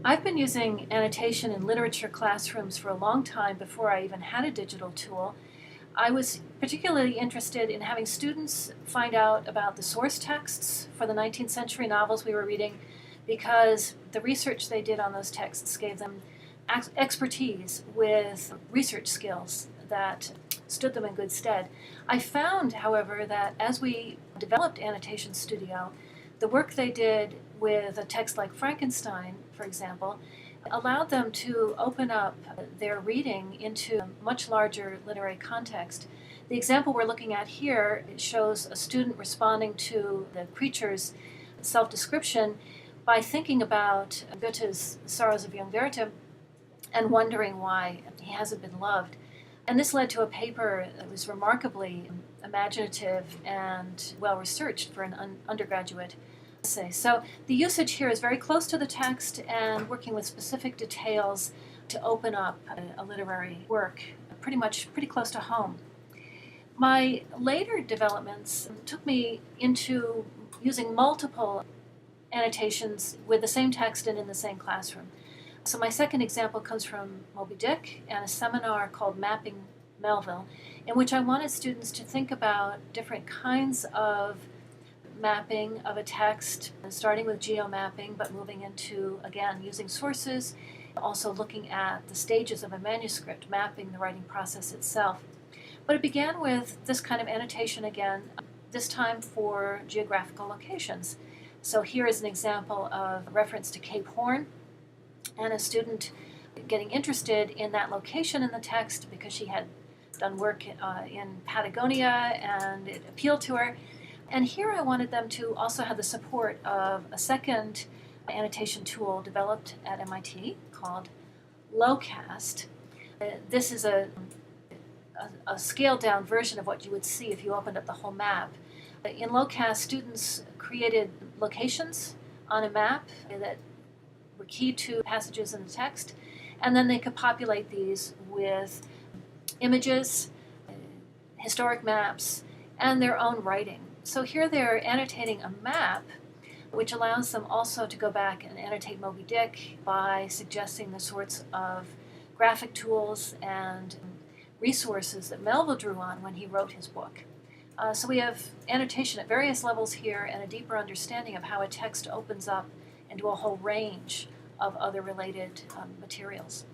I've been using annotation in literature classrooms for a long time before I even had a digital tool. I was particularly interested in having students find out about the source texts for the 19th century novels we were reading because the research they did on those texts gave them expertise with research skills that stood them in good stead. I found, however, that as we developed Annotation Studio, the work they did with a text like Frankenstein, for example, allowed them to open up their reading into a much larger literary context. The example we're looking at here shows a student responding to the creature's self-description by thinking about Goethe's Sorrows of Young Werther and wondering why he hasn't been loved. And this led to a paper that was remarkably imaginative and well-researched for an undergraduate essay. So the usage here is very close to the text and working with specific details to open up a literary work, pretty close to home. My later developments took me into using multiple annotations with the same text and in the same classroom. So my second example comes from Moby Dick and a seminar called Mapping Melville, in which I wanted students to think about different kinds of mapping of a text, starting with geomapping, but moving into, again, using sources, also looking at the stages of a manuscript, mapping the writing process itself. But it began with this kind of annotation again, this time for geographical locations. So here is an example of reference to Cape Horn, and a student getting interested in that location in the text because she had done work in Patagonia and it appealed to her. And here I wanted them to also have the support of a second annotation tool developed at MIT called Locast. This is a scaled down version of what you would see if you opened up the whole map. In Locast, students created locations on a map that were key to passages in the text, and then they could populate these with images, historic maps, and their own writing. So here they're annotating a map, which allows them also to go back and annotate Moby Dick by suggesting the sorts of graphic tools and resources that Melville drew on when he wrote his book. So we have annotation at various levels here and a deeper understanding of how a text opens up into a whole range of other related materials.